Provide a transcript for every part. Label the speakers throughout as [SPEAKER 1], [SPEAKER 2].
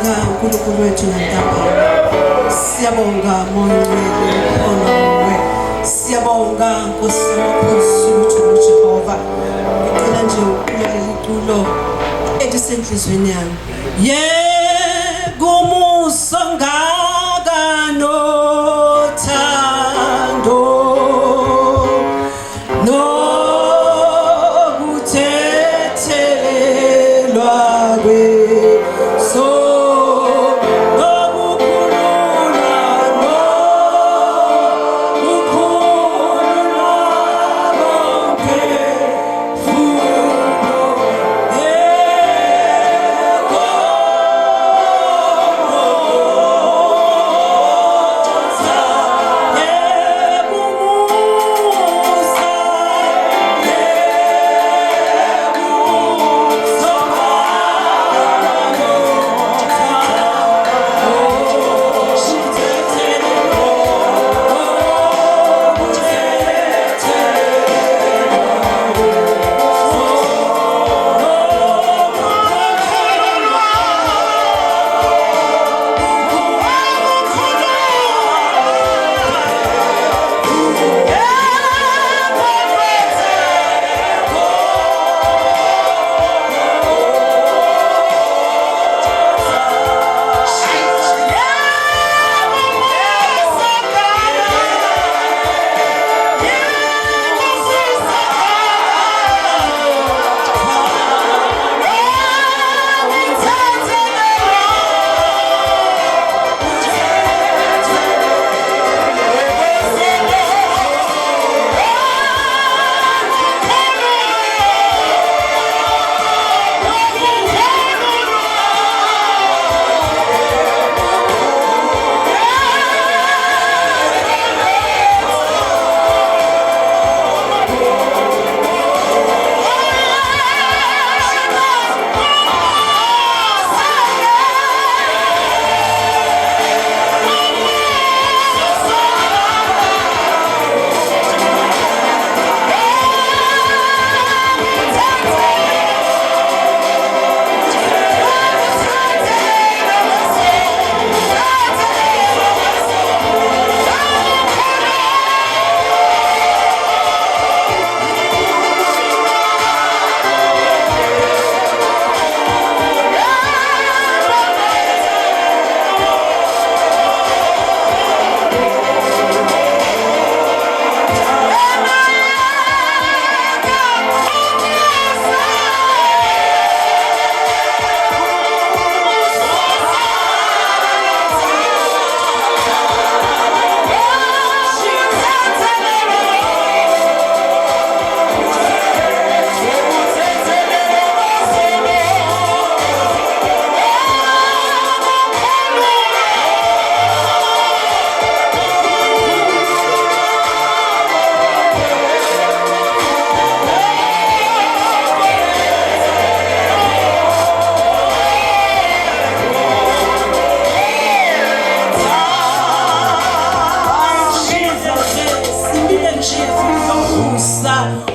[SPEAKER 1] Siyabonga uNkulunkulu wethu ngantambama. Siyabonga moya ongcwele khona kuwe. Siyabonga Nkosi yamakhosi uJehova. Ngicela nje ukulaleli iculo elisenhlizweni yami. Kumuso ngaka nothando nokuthethelelwa kweso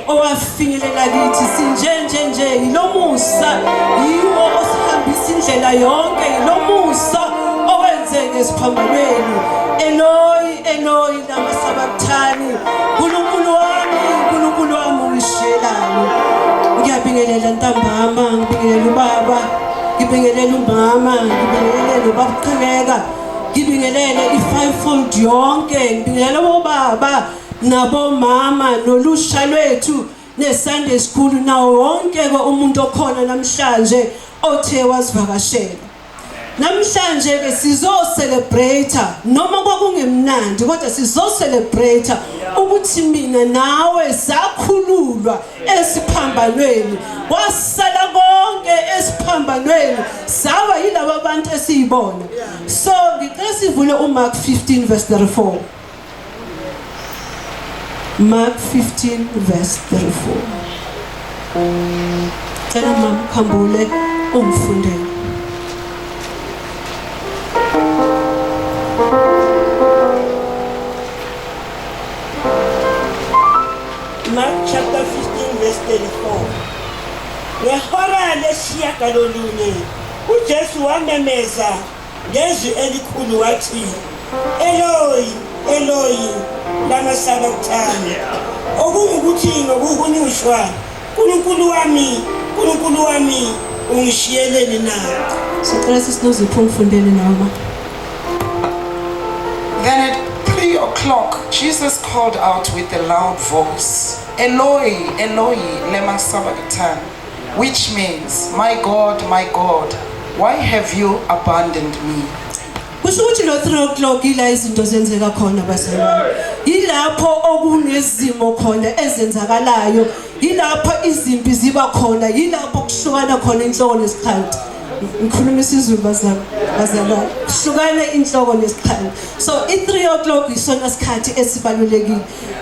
[SPEAKER 1] owafinyelela kithi sinjenje ilomusa yiwo osihambisa indlela yonke ilomusa owenzeke esiphambanweni Eloi lama sabathani uNkulunkulu wami uyishelani ngiyabingelela ntambama ngibingelela ubaba ngibingelela umama ngibingelela ubabaqhubeka ngibingelele i-fivefold yonke ngibingelela obaba nabo mama nolusha lwethu ne-Sunday school nawo wonke umuntu okhona namhlanje othe wasivakashela. Namhlanje ke sizo celebrate noma kwakungemnandi kodwa sizo celebrate ukuthi mina nawe sakhululwa esiphambanweni wasala konke esiphambanweni sawa yilabo abantu esiyibona. So ngicela sivule uMark 15 verse 34. Mark 15 verse 34. Cela mama khambule umfundele.
[SPEAKER 2] Mark chapter 15 verse 34. Ngehora leshiyagalolunye uJesu wamemeza ngezwi elikhulu wathi, Eloi, Eloi, lama sabachthani. Okungukuthi ngokuhunyushwa, Nkulunkulu wami, Nkulunkulu wami, ungishiyeleni na?
[SPEAKER 1] Sicela sisinozipho umfundele noma.
[SPEAKER 3] Then at 3 o'clock, Jesus called out with a loud voice, Eloi, Eloi, lema sabachthani, which means, my God, why have you abandoned me?
[SPEAKER 1] Kusho ukuthi lo 3 o'clock ila izinto zenzeka khona bazalwane. Yilapho okunezimo khona ezenzakalayo. Yilapho izimpi ziba khona. Yilapho kuhlukana khona inhloko nesikhathi. Ngikhuluma isiZulu bazalwane. Kuhlukana inhloko nesikhathi. So i3 o'clock isona isikhathi esibalulekile.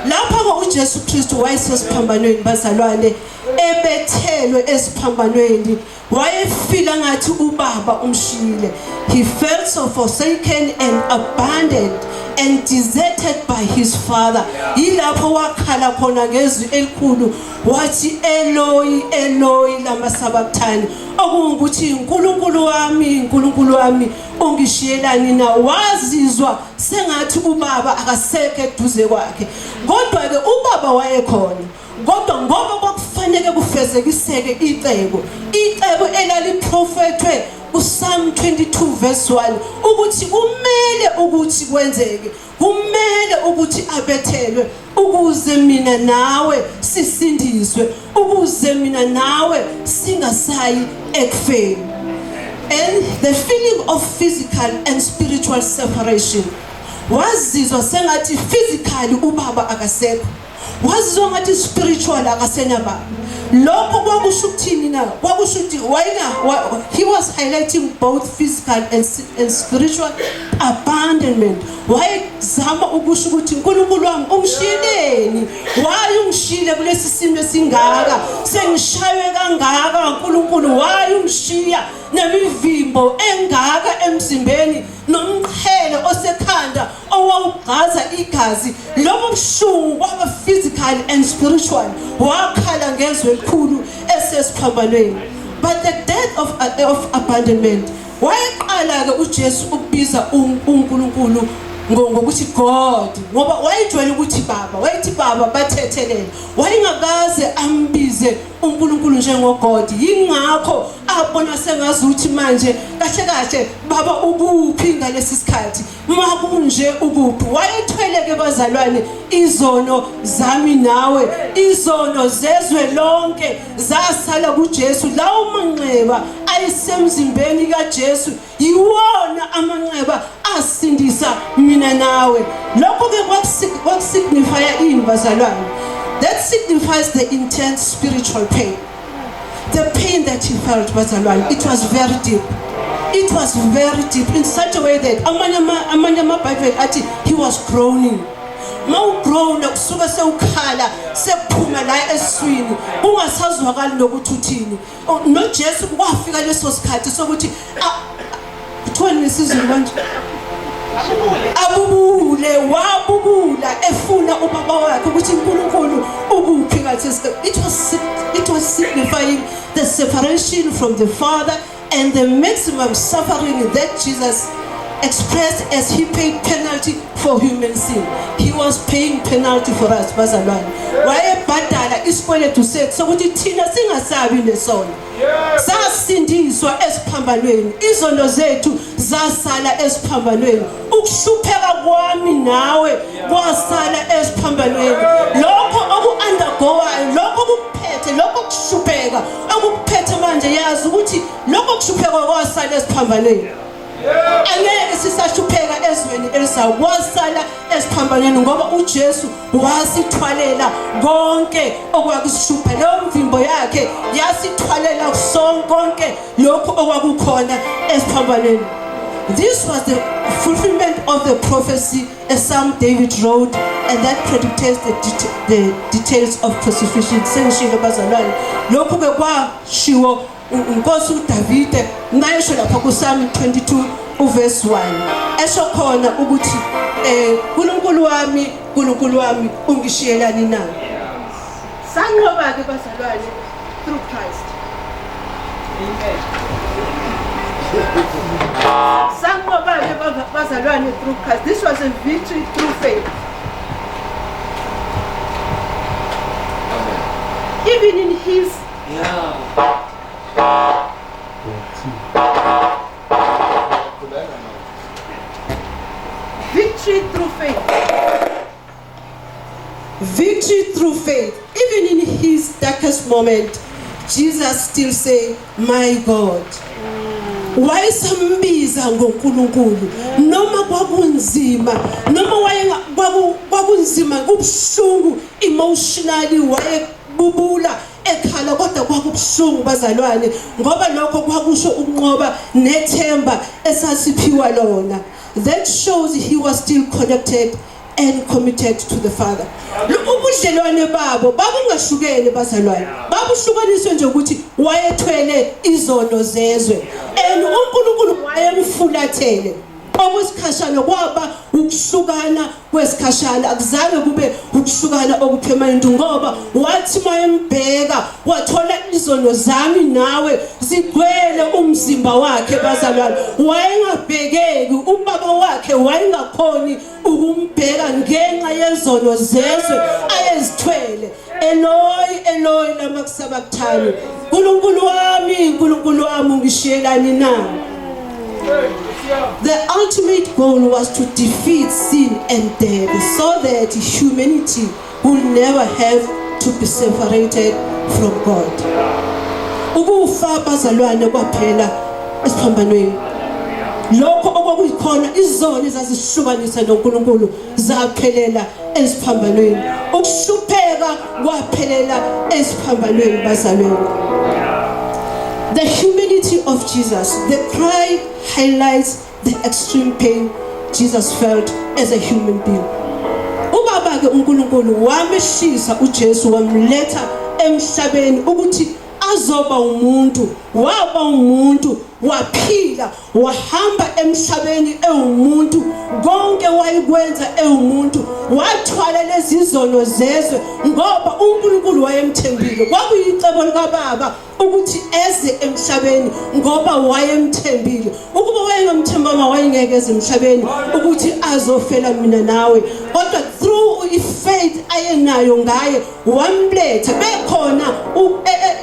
[SPEAKER 1] Lapha ko uJesu Kristu wayesesiphambanweni bazalwane, ebethelwe esiphambanweni. Wayefila ngathi ubaba umshiyile. He felt so forsaken and abandoned and deserted by his father. Yilapho wakhala khona ngezwi elikhulu wathi, Eloi, Eloi, lama sabachthani. Okungukuthi Nkulunkulu wami, ungishiyelani na? Wazizwa sengathi ubaba akasekho eduze kwakhe. Kodwa ke ubaba wayekhona. Kodwa ngoba kwakufanele kufezekiseke icebo elaliprofethwe uPsalm 22 verse 1 ukuthi kumele ukuthi kwenzeke, kumele ukuthi abethelwe ukuze mina nawe sisindiswe, ukuze mina nawe singasayi ekufeni. And the feeling of physical and spiritual separation, wazizwa sengathi physically ubaba akasekho, wazizwa ngathi spiritual akasena baba. Lokho kwakusho ukuthini na? Kwakusho ukuthi he was highlighting both physical and spiritual abandonment. Wayezama ukusho ukuthi Nkulunkulu wami ungishiyeleni? Why ungishiyile kulesi simo esingaka? Sengishaywe kangaka Nkulunkulu, why ungishiya nemivimbo engaka emzimbeni nomqhele osekhanda owawugaza igazi? Lobo bushungu kwaba physical and spiritual. Wakhala ngezwi elikhulu esesiphambanweni. But the death of abandonment, wayeqala ke uJesu ukubiza uNkulunkulu ngokuthi God, ngoba wayejwayele ukuthi baba, wayethi baba bathethelela. Wayengakaze ambize uNkulunkulu njengogod. Yingakho abona sengazuthi manje kahle baba ukuphi ngalesi sikhathi, makunje ukuphi. Wayethweleke bazalwane izono zami nawe, izono zezwe lonke zasala kuJesu. Lawo manxeba ayisemzimbeni kaJesu yiwona amanxeba asindisa mina nawe. Lokho ke kwakusignifya ini bazalwane? That signifies the intense spiritual pain. The pain that he felt bazalwane, it was very deep. It was very deep in such a way that amanye amabhayibheli athi he was groaning. Mawugrona kusuka sewukhala sekuphuma la eswini ungasazwakali nokuthi uthini. NoJesu kwafika leso sikhathi sokuthi kuthiwa nesizulu manje abubule, wabubula efuna ubaba wakhe ukuthi uNkulunkulu ukuphi ngathi. It was signifying the separation from the Father and the maximum suffering that Jesus expressed as he paid penalty for human sin. He was paying penalty for us bazalwane. Wayebhadala isikweletu sethu sokuthi thina singasabi nesono. Sasindiswa esiphambanweni, izono zethu zasala esiphambanweni. Ukuhlupheka kwami nawe kwasala esiphambanweni. Lokho oku-undergowayo, lokho okuphethe, lokho kuhlupheka okuphethe manje, yazi ukuthi lokho kuhlupheka kwasala esiphambanweni. Angeke sisahlupheka ezweni elizayo, wasala esiphambanweni ngoba uJesu wasithwalela konke okwakusihlupha. Leyo mvimbo yakhe yasithwalela konke lokho okwakukhona esiphambanweni. This was the fulfillment of the prophecy as Psalm David wrote, and that predicted the details of crucifixion. Sengishilo bazalwane, lokho ke kwashiwo uNkosi uDavide nayesho lapha kuPsalm 22 uverse 1 esho khona ukuthi uNkulunkulu wami ungishiyelani na? Sanqoba ke bazalwane through Christ. Amen. Sanqobane bazalwane through Christ. This was a victory through faith. Even in his victory through faith. Victory through faith. Even in his darkest moment, Jesus still say, my God. Wayesambiza ngoNkulunkulu noma kwakunzima noma kwakunzima kubuhlungu emotionally wayebubula ekhala kodwa kwakubuhlungu bazalwane ngoba lokho kwakusho ukunqoba nethemba esasiphiwa lona. That shows he was still connected and committed to the Father. Ubudlelwane babo babungahlukene bazalwane. Babuhlukaniswe nje ukuthi wayethwele izono zezwe. And uNkulunkulu wayemfulathele. Okwesikhashana kwaba ukuhlukana kwesikhashana akuzange kube ukuhlukana okupermanent ngoba wathi mayembheka wathola izono zami nawe zigcwele umzimba wakhe bazalwane. Wayengabhekeki ubaba wakhe wayengakhoni ukumbheka ngenxa yezono zezwe ayezithwele. Eloi Eloi lama sabachthani. Nkulunkulu wami ungishiyelani na? The ultimate goal was to defeat sin and death so that humanity would never have to be separated from God. Ukufa bazalwane kwaphela esiphambanweni. Lokho okwakuyikhona izoni zazihlukanisa noNkulunkulu zaphelela esiphambanweni. Ukuhlupheka kwaphelela esiphambanweni bazalwane. The humanity of Jesus, the cry highlights the extreme pain Jesus felt as a human being. Ubaba ke uNkulunkulu wamehlisa uJesu wamletha emhlabeni ukuthi azoba umuntu, waba umuntu, waphila, wahamba emhlabeni ewumuntu, konke wayekwenza ewumuntu, wathwala lezi zono zezwe ngoba uNkulunkulu wayemthembile. Kwakuyicebo likaBaba ukuthi eze emhlabeni ngoba wayemthembile. Ukuba wayengamthembanga wayengeke eze emhlabeni ukuthi azofela mina nawe. Kodwa through ifaith ayenayo ngaye wamletha bekhona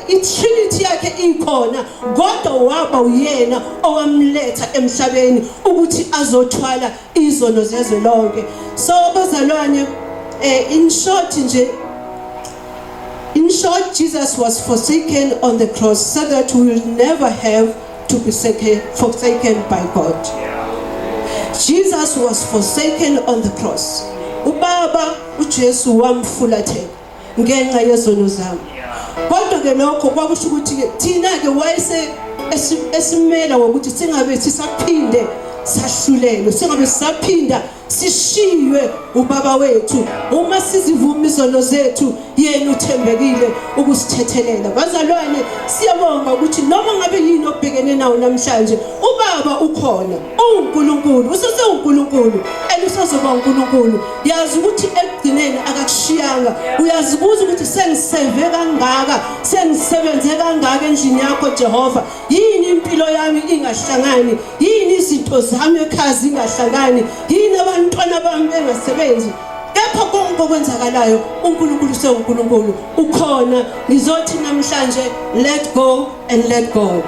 [SPEAKER 1] iTrinity yakhe ikhona kodwa waba uyena owamletha emhlabeni ukuthi azothwala izono zezwe lonke. So bazalwane in short Jesus was forsaken on the cross so that we will never have to be forsaken by God. Jesus was forsaken on the cross. Ubaba uJesu wamfulathela ngenxa yezono zami. Kodwa ke lokho kwakusho ukuthi ke thina ke wayese esimela ukuthi singabe sisaphinde sahlulelwe, singabe sisaphinda sishiywe ubaba wethu. Uma sizivuma izono zethu yena uthembekile ukusithethelela. Bazalwane siyabonga ukuthi noma ngabe yini obhekene nawo namhlanje ubaba ukhona, uNkulunkulu, useseNkulunkulu elusazoba uNkulunkulu. Yazi ukuthi ekugcineni akakushiyanga. Uyazibuza ukuthi sengiseve kangaka, sengisebenze kangaka endlini yakho Jehova, yini impilo yami ingahlangani, yini izinto zami ekhaya zingahlangani, yini abantwana bami bengasebenzi. Kepha konke okwenzakalayo uNkulunkulu seNkulunkulu ukhona. Ngizothi namhlanje let go and let God.